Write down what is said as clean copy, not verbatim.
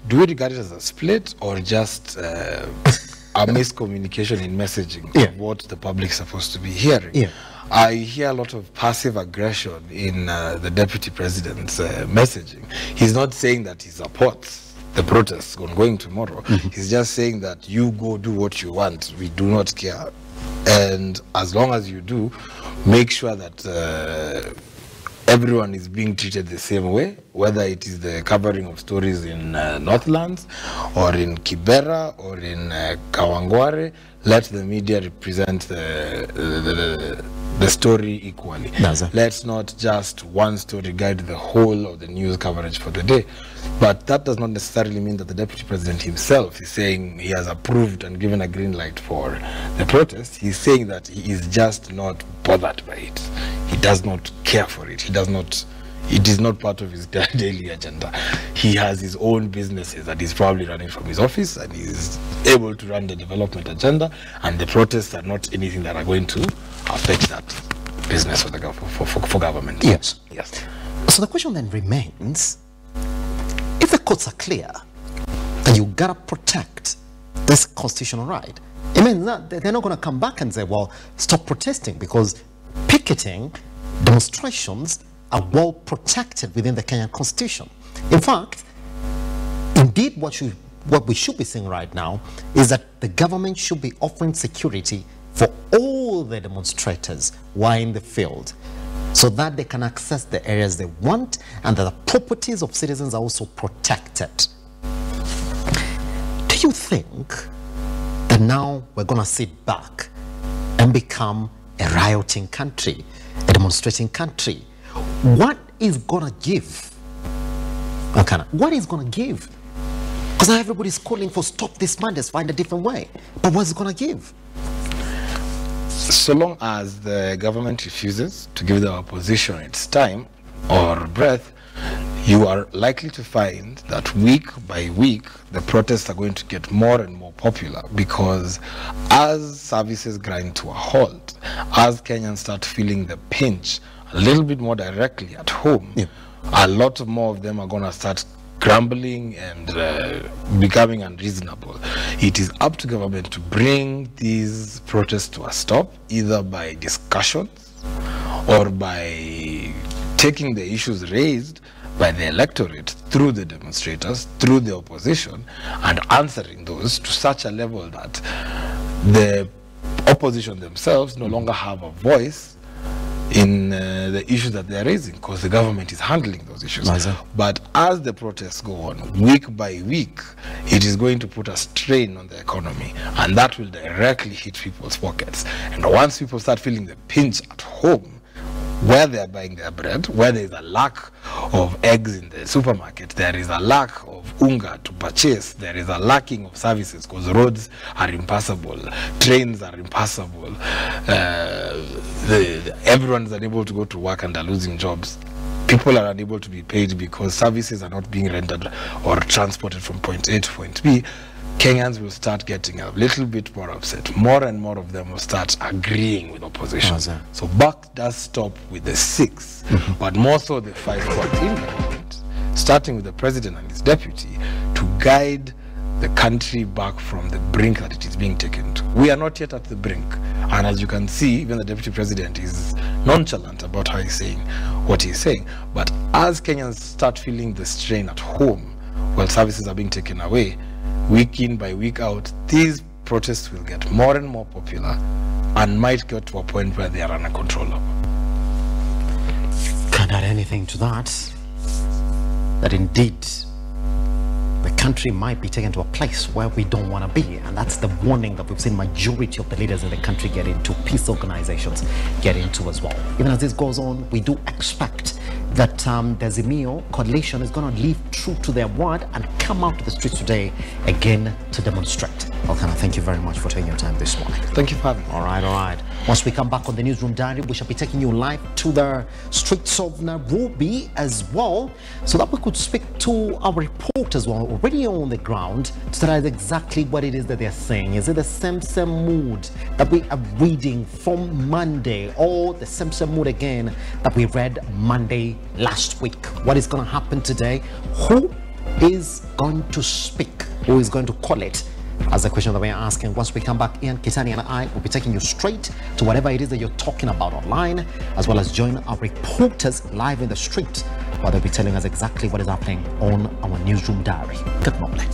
Do we regard it as a split or just a miscommunication in messaging of what the public is supposed to be hearing? I hear a lot of passive aggression in the deputy president's messaging. He's not saying that he supports the protests ongoing tomorrow. He's just saying that you go do what you want. We do not care. And as long as you do, make sure that everyone is being treated the same way, whether it is the covering of stories in Northlands or in Kibera or in Kawangware. Let the media represent the story equally. Let's not just one story guide the whole of the news coverage for the day. But that does not necessarily mean that the deputy president himself is saying he has approved and given a green light for the protest. He's saying that he is just not bothered by it. He does not care for it. It is not part of his daily agenda. He has his own businesses that he's probably running from his office, and he's able to run the development agenda, and the protests are not anything that are going to affect that business for government. Yes. So the question then remains, if the courts are clear that you gotta protect this constitutional right, it means that they're not going to come back and say, well, stop protesting, because picketing, demonstrations are well protected within the Kenyan constitution. In fact, indeed what we should be saying right now is that the government should be offering security for all the demonstrators who are in the field, so that they can access the areas they want and that the properties of citizens are also protected. Do you think that now we're going to sit back and become a rioting country, a demonstrating country? What is going to give? Elkana, what is going to give? Because now everybody's calling for stop this madness, find a different way. But what's it going to give? So long as the government refuses to give the opposition its time or breath, you are likely to find that week by week the protests are going to get more and more popular, because as services grind to a halt, as Kenyans start feeling the pinch a little bit more directly at home, a lot more of them are going to start grumbling and becoming unreasonable. It is up to government to bring these protests to a stop, either by discussions or by taking the issues raised by the electorate through the demonstrators, through the opposition, and answering those to such a level that the opposition themselves no longer have a voice in the issues that they're raising, because the government is handling those issues. But as the protests go on, week by week, it is going to put a strain on the economy, and that will directly hit people's pockets. And once people start feeling the pinch at home, where they are buying their bread, where there is a lack of eggs in the supermarket, there is a lack of unga to purchase, there is a lacking of services because roads are impassable, trains are impassable, everyone is unable to go to work and are losing jobs. People are unable to be paid because services are not being rendered or transported from point A to point B. Kenyans will start getting a little bit more upset. More and more of them will start agreeing with opposition. So buck does stop with the 6, but more so the 5 in government, starting with the president and his deputy, to guide the country back from the brink that it is being taken to. We are not yet at the brink, and as you can see, even the deputy president is nonchalant about how he's saying what he's saying. But as Kenyans start feeling the strain at home while services are being taken away, week in by week out, these protests will get more and more popular and might get to a point where they are uncontrollable. Can't add anything to that. That indeed the country might be taken to a place where we don't want to be, and that's the warning that we've seen majority of the leaders in the country get into, peace organizations get into as well. Even as this goes on, we do expect that the Azimio coalition is going to live true to their word and come out to the streets today again to demonstrate. Elkana, thank you very much for taking your time this morning. Thank you for having me. All right. Once we come back on the Newsroom Diary, we shall be taking you live to the streets of Nairobi as well, so that we could speak to our reporters who are already on the ground to tell us exactly what it is that they're saying. Is it the same mood that we are reading from Monday, or the same mood again that we read Monday last week? What is going to happen today? Who is going to speak? Who is going to call it? As the question that we're asking. Once we come back, Ian, Kitani and I will be taking you straight to whatever it is that you're talking about online, as well as join our reporters live in the street, where they'll be telling us exactly what is happening on our newsroom diary. Good morning.